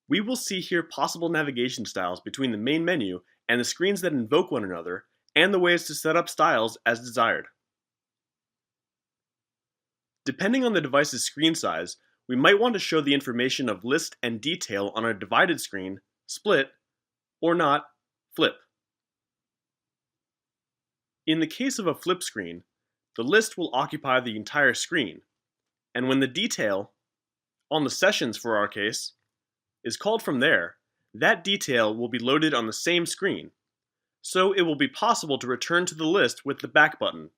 We will see here possible navigation styles between the main menu and the screens that invoke one another, and the ways to set up styles as desired. Depending on the device's screen size, we might want to show the information of list and detail on a divided screen, split, or not, flip. In the case of a flip screen, the list will occupy the entire screen, and when the detail, on the sessions for our case, is called from there, that detail will be loaded on the same screen, so it will be possible to return to the list with the back button.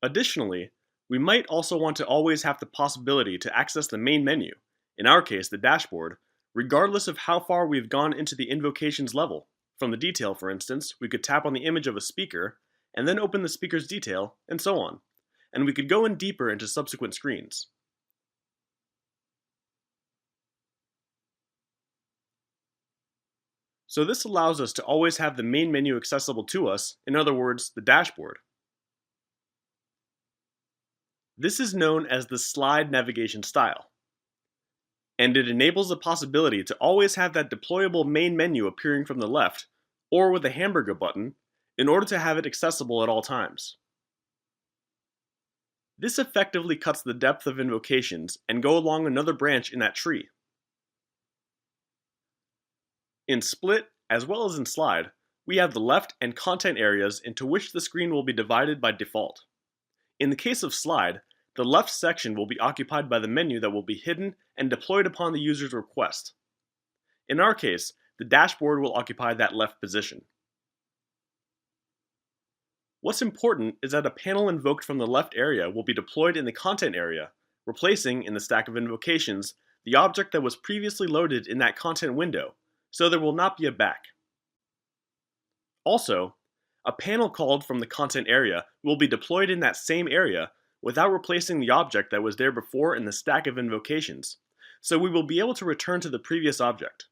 Additionally, we might also want to always have the possibility to access the main menu, in our case the dashboard, regardless of how far we've gone into the invocations level. From the detail, for instance, we could tap on the image of a speaker, and then open the speaker's detail, and so on, and we could go in deeper into subsequent screens. So this allows us to always have the main menu accessible to us, in other words, the dashboard. This is known as the slide navigation style, and it enables the possibility to always have that deployable main menu appearing from the left, or with a hamburger button, in order to have it accessible at all times. This effectively cuts the depth of invocations and go along another branch in that tree. In Split, as well as in Slide, we have the left and content areas into which the screen will be divided by default. In the case of Slide, the left section will be occupied by the menu that will be hidden and deployed upon the user's request. In our case, the dashboard will occupy that left position. What's important is that a panel invoked from the left area will be deployed in the content area, replacing, in the stack of invocations, the object that was previously loaded in that content window, so there will not be a back. Also, a panel called from the content area will be deployed in that same area without replacing the object that was there before in the stack of invocations, so we will be able to return to the previous object.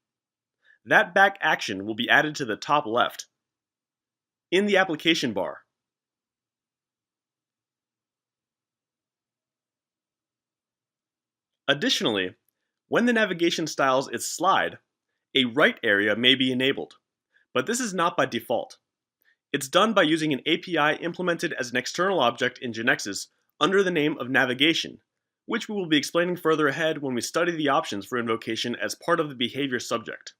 That back action will be added to the top left, in the application bar. Additionally, when the navigation styles is slide, a right area may be enabled, but this is not by default. It's done by using an API implemented as an external object in GeneXus under the name of navigation, which we will be explaining further ahead when we study the options for invocation as part of the behavior subject.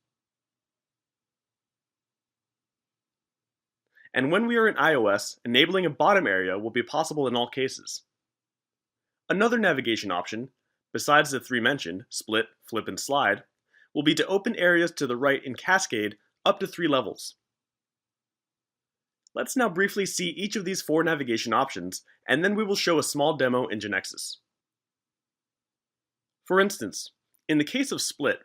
And when we are in iOS, enabling a bottom area will be possible in all cases. Another navigation option, besides the three mentioned, split, flip, and slide, will be to open areas to the right in Cascade up to 3 levels. Let's now briefly see each of these 4 navigation options, and then we will show a small demo in GeneXus. For instance, in the case of split,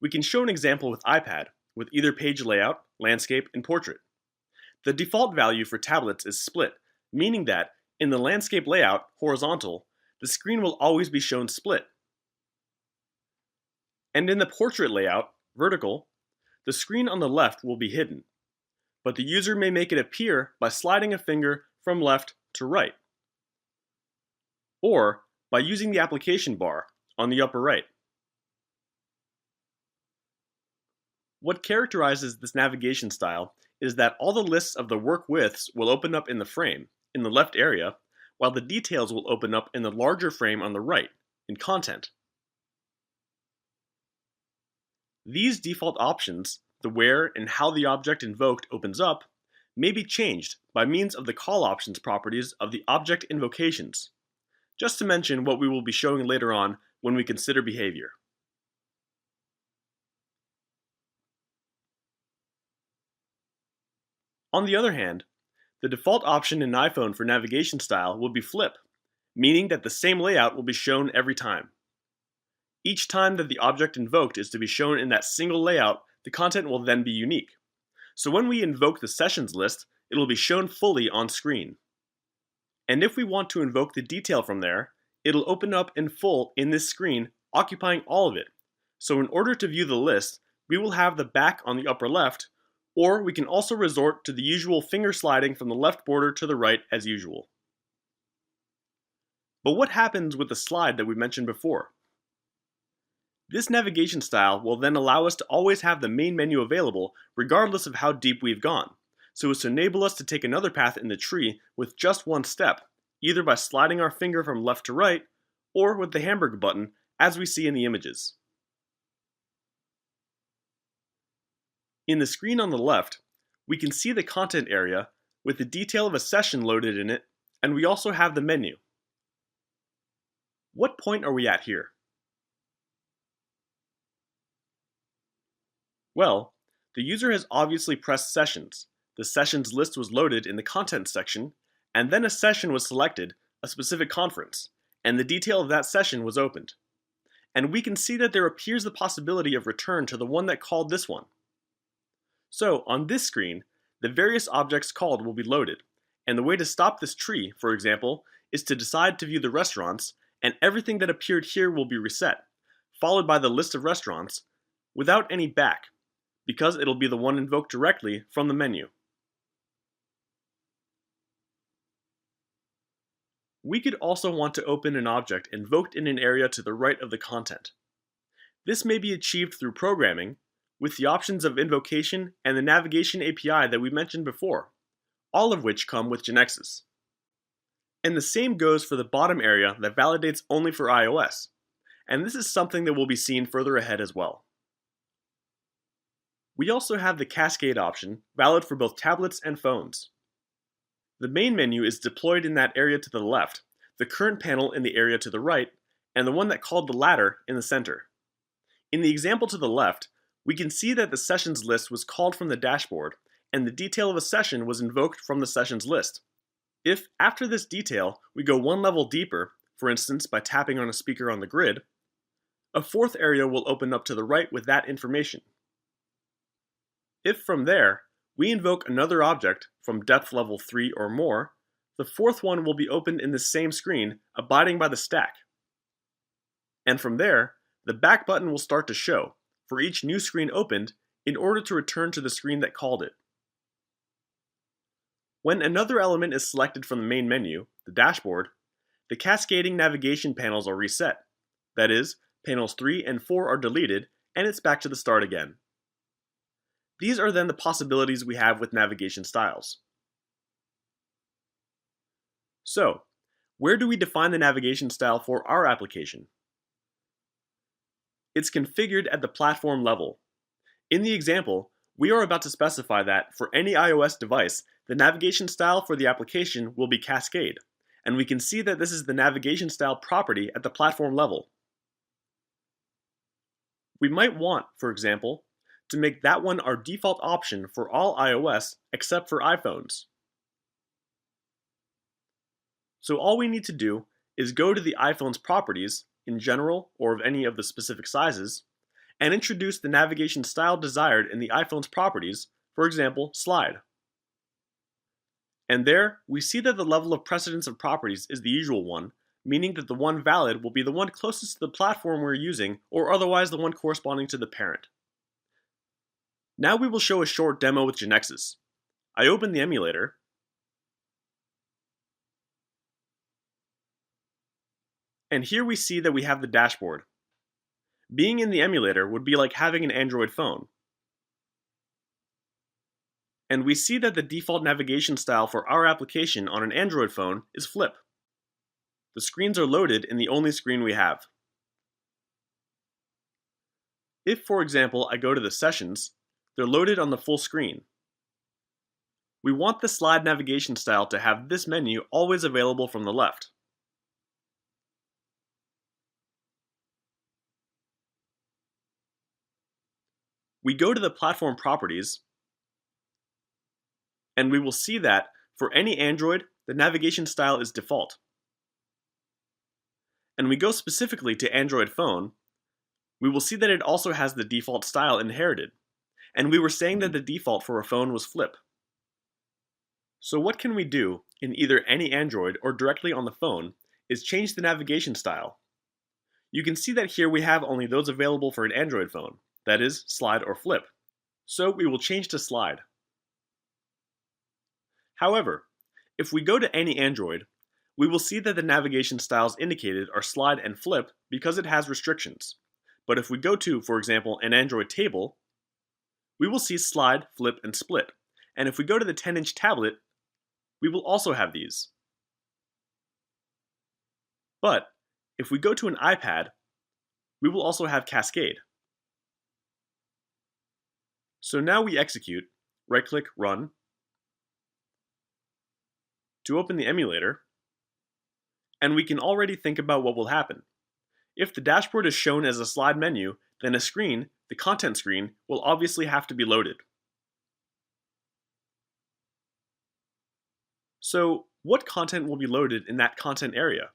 we can show an example with iPad, with either page layout, landscape, and portrait. The default value for tablets is split, meaning that, in the landscape layout, horizontal, the screen will always be shown split. And in the portrait layout, vertical, the screen on the left will be hidden, but the user may make it appear by sliding a finger from left to right, or by using the application bar on the upper right. What characterizes this navigation style is that all the lists of the work widths will open up in the frame, in the left area, while the details will open up in the larger frame on the right, in content. These default options, the where and how the object invoked opens up, may be changed by means of the call options properties of the object invocations, just to mention what we will be showing later on when we consider behavior. On the other hand, the default option in iPhone for navigation style will be flip, meaning that the same layout will be shown every time. Each time that the object invoked is to be shown in that single layout, the content will then be unique. So when we invoke the sessions list, it will be shown fully on screen. And if we want to invoke the detail from there, it'll open up in full in this screen, occupying all of it. So in order to view the list, we will have the back on the upper left, or we can also resort to the usual finger sliding from the left border to the right as usual. But what happens with the slide that we mentioned before? This navigation style will then allow us to always have the main menu available regardless of how deep we've gone, so as to enable us to take another path in the tree with just one step, either by sliding our finger from left to right, or with the hamburger button as we see in the images. In the screen on the left, we can see the content area with the detail of a session loaded in it, and we also have the menu. What point are we at here? Well, the user has obviously pressed Sessions. The sessions list was loaded in the Content section, and then a session was selected, a specific conference, and the detail of that session was opened. And we can see that there appears the possibility of return to the one that called this one. So, on this screen, the various objects called will be loaded, and the way to stop this tree, for example, is to decide to view the restaurants, and everything that appeared here will be reset, followed by the list of restaurants, without any back, because it'll be the one invoked directly from the menu. We could also want to open an object invoked in an area to the right of the content. This may be achieved through programming, with the options of invocation and the navigation API that we mentioned before, all of which come with GeneXus. And the same goes for the bottom area that validates only for iOS, and this is something that will be seen further ahead as well. We also have the Cascade option, valid for both tablets and phones. The main menu is deployed in that area to the left, the current panel in the area to the right, and the one that called the latter in the center. In the example to the left, we can see that the sessions list was called from the dashboard, and the detail of a session was invoked from the sessions list. If, after this detail, we go one level deeper, for instance by tapping on a speaker on the grid, a fourth area will open up to the right with that information. If from there, we invoke another object from depth level 3 or more, the fourth one will be opened in the same screen, abiding by the stack. And from there, the back button will start to show, for each new screen opened, in order to return to the screen that called it. When another element is selected from the main menu, the dashboard, the cascading navigation panels are reset. That is, panels 3 and 4 are deleted, and it's back to the start again. These are then the possibilities we have with navigation styles. So, where do we define the navigation style for our application? It's configured at the platform level. In the example, we are about to specify that for any iOS device, the navigation style for the application will be Cascade, and we can see that this is the navigation style property at the platform level. We might want, for example, to make that one our default option for all iOS except for iPhones. So all we need to do is go to the iPhone's properties, in general or of any of the specific sizes, and introduce the navigation style desired in the iPhone's properties, for example, slide. And there, we see that the level of precedence of properties is the usual one, meaning that the one valid will be the one closest to the platform we're using, or otherwise the one corresponding to the parent. Now we will show a short demo with GeneXus. I open the emulator, and here we see that we have the dashboard. Being in the emulator would be like having an Android phone. And we see that the default navigation style for our application on an Android phone is flip. The screens are loaded in the only screen we have. If, for example, I go to the sessions, they're loaded on the full screen. We want the slide navigation style to have this menu always available from the left. We go to the platform properties, and we will see that for any Android, the navigation style is default. And we go specifically to Android phone, we will see that it also has the default style inherited. And we were saying that the default for a phone was flip. So what can we do in either any Android or directly on the phone is change the navigation style. You can see that here we have only those available for an Android phone, that is, slide or flip. So we will change to slide. However, if we go to any Android, we will see that the navigation styles indicated are slide and flip because it has restrictions. But if we go to, for example, an Android table, we will see slide, flip, and split. And if we go to the 10-inch tablet, we will also have these. But if we go to an iPad, we will also have Cascade. So now we execute, right-click, Run, to open the emulator, and we can already think about what will happen. If the dashboard is shown as a slide menu, then a screen, the content screen, will obviously have to be loaded. So, what content will be loaded in that content area?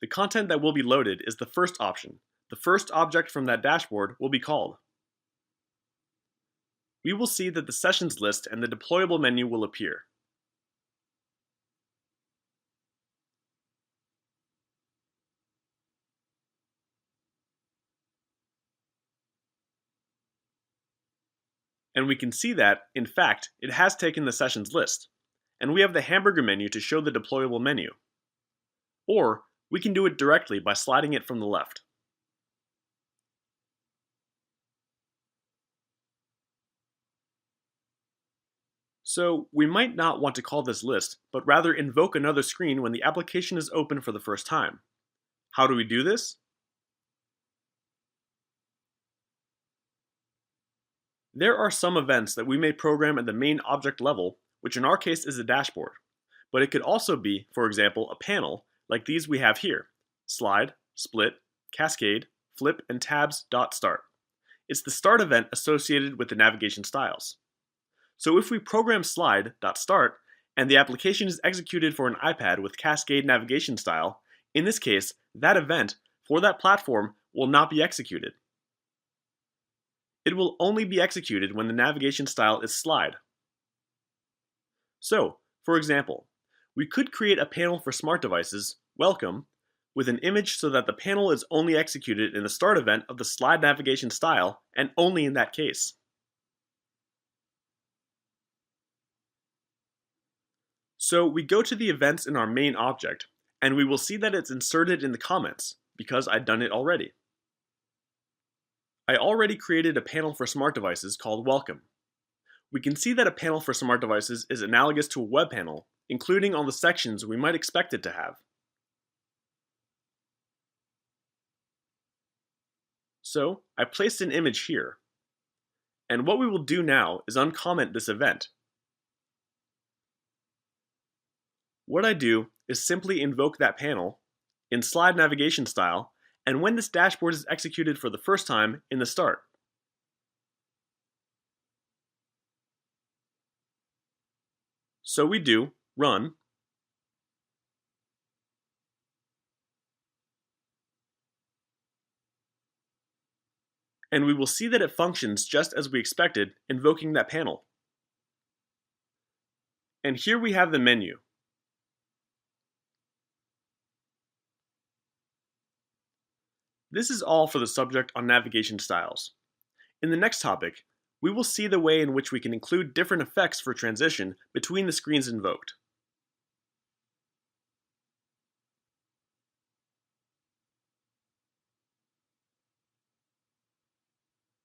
The content that will be loaded is the first option. The first object from that dashboard will be called. We will see that the sessions list and the deployable menu will appear. And we can see that, in fact, it has taken the sessions list. And we have the hamburger menu to show the deployable menu. Or, we can do it directly by sliding it from the left. So, we might not want to call this list, but rather invoke another screen when the application is open for the first time. How do we do this? There are some events that we may program at the main object level, which in our case is a dashboard. But it could also be, for example, a panel, like these we have here: slide, split, cascade, flip, and tabs.start. It's the start event associated with the navigation styles. So if we program slide.start and the application is executed for an iPad with Cascade navigation style, in this case, that event for that platform will not be executed. It will only be executed when the navigation style is slide. So, for example, we could create a panel for smart devices, welcome, with an image so that the panel is only executed in the start event of the slide navigation style, and only in that case. So we go to the events in our main object, and we will see that it's inserted in the comments, because I'd done it already. I already created a panel for smart devices called welcome. We can see that a panel for smart devices is analogous to a web panel, including all the sections we might expect it to have. So I placed an image here. And what we will do now is uncomment this event. What I do is simply invoke that panel in slide navigation style, and when this dashboard is executed for the first time, in the start. So we do run, and we will see that it functions just as we expected, invoking that panel. And here we have the menu. This is all for the subject on navigation styles. In the next topic, we will see the way in which we can include different effects for transition between the screens invoked.